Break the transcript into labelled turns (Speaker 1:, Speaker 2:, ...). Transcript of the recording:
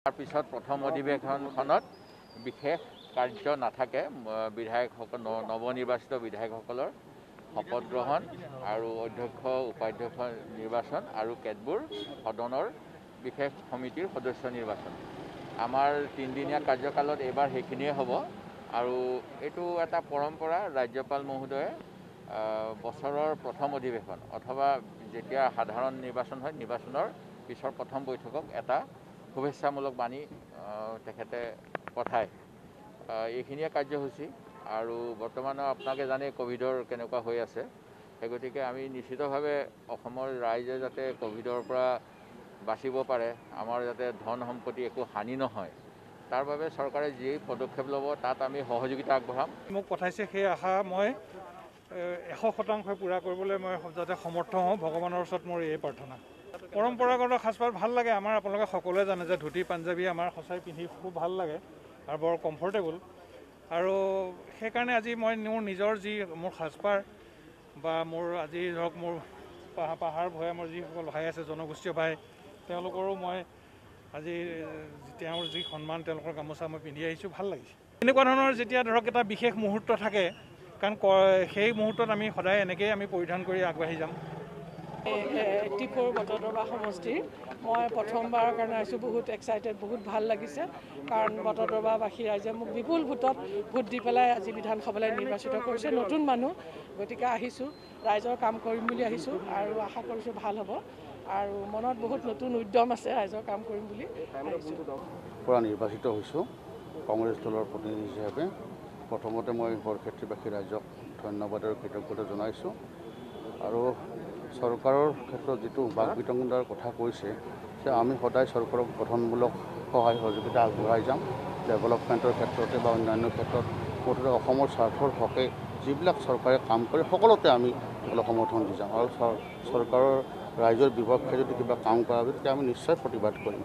Speaker 1: তাৰ পিছত প্ৰথম অধিৱেশনখনত বিশেষ কাৰ্য নাথাকে। বিধায়কসকল নৱনিৰ্বাচিত বিধায়কসকলৰ শপত গ্ৰহণ আৰু অধ্যক্ষ উপাধ্যক্ষ নিৰ্বাচন আৰু কেতবোৰ সদনৰ বিশেষ সমিতিৰ সদস্য নিৰ্বাচন। আমাৰ 3 দিনীয়া কাৰ্যকালত এইবাৰ সেইখিনিয়ে হ'ব আৰু এইটো এটা পৰম্পৰা। ৰাজ্যপাল মহোদয়ে বছৰৰ প্ৰথম অধিৱেশন অথবা যেতিয়া সাধাৰণ নিৰ্বাচন হয় নিৰ্বাচনৰ পিছৰ প্ৰথম বৈঠকক এটা শুভেচ্ছামূলক বাণী তেখেতে পঠায়। এইখিনিয়ে কাৰ্যসূচী আৰু বৰ্তমানে আপোনালোকে জানে কোভিডৰ কেনেকুৱা হৈ আছে। সেই গতিকে আমি নিশ্চিতভাৱে অসমৰ ৰাইজে যাতে কোভিডৰ পৰা বাচিব পাৰে, আমাৰ যাতে ধন সম্পত্তি একো হানি নহয়, তাৰ বাবে চৰকাৰে যি পদক্ষেপ ল'ব তাত আমি সহযোগিতা আগবঢ়াম।
Speaker 2: মোক পঠাইছে সেই আশা মই 100% পূৰা কৰিবলৈ মই যাতে সমৰ্থ হওঁ, ভগৱানৰ ওচৰত মোৰ এই প্ৰাৰ্থনা। পৰম্পৰাগত সাজপাৰ ভাল লাগে আমাৰ। আপোনালোকে সকলোৱে জানে যে ধুতি পাঞ্জাবী আমাৰ সঁচাই পিন্ধি খুব ভাল লাগে আৰু বৰ কমফৰ্টেবল। আৰু সেইকাৰণে আজি মই মোৰ নিজৰ যি মোৰ সাজপাৰ বা মোৰ আজি ধৰক মোৰ পাহাৰ ভৈয়ামৰ যিসকল ভাই আছে, জনগোষ্ঠীয় ভাই, তেওঁলোকৰো মই আজি তেওঁৰ যি সন্মান, তেওঁলোকৰ গামোচা মই পিন্ধি আহিছোঁ, ভাল লাগিছে। এনেকুৱা ধৰণৰ যেতিয়া ধৰক এটা বিশেষ মুহূৰ্ত থাকে, কাৰণ সেই মুহূৰ্তত আমি সদায় এনেকৈয়ে আমি পৰিধান কৰি আগবাঢ়ি যাম।
Speaker 3: 84 বটদ্ৰৱা সমষ্টিৰ মই প্ৰথমবাৰৰ কাৰণে আহিছোঁ। বহুত এক্সাইটেড, বহুত ভাল লাগিছে, কাৰণ বটদ্ৰৱাবাসী ৰাইজে মোক বিপুল ভোটত ভোট দি পেলাই আজি বিধানসভালৈ নিৰ্বাচিত কৰিছে। নতুন মানুহ, গতিকে আহিছোঁ, ৰাইজৰ কাম কৰিম বুলি আহিছোঁ আৰু আশা কৰিছোঁ ভাল হ'ব। আৰু মনত বহুত নতুন উদ্যম আছে ৰাইজৰ কাম কৰিম বুলি আহিছোঁ।
Speaker 4: পৰা নিৰ্বাচিত হৈছোঁ কংগ্ৰেছ দলৰ প্ৰতিনিধি হিচাপে। প্ৰথমতে মই বৰক্ষেত্ৰীবাসী ৰাইজক ধন্যবাদ আৰু কৃতজ্ঞতা জনাইছোঁ। আৰু চৰকাৰৰ ক্ষেত্ৰত যিটো বাক বিতংগাৰ কথা কৈছে, যে আমি সদায় চৰকাৰক গঠনমূলক সহায় সহযোগিতা আগবঢ়াই যাম। ডেভেলপমেণ্টৰ ক্ষেত্ৰতে বা অন্যান্য ক্ষেত্ৰত মুঠতে অসমৰ স্বাৰ্থৰ হকে যিবিলাক চৰকাৰে কাম কৰে সকলোতে আমি সমৰ্থন দি যাম। আৰু চৰকাৰৰ ৰাইজৰ বিপক্ষে যদি কিবা কাম কৰা হয় তেতিয়া আমি নিশ্চয় প্ৰতিবাদ কৰিম।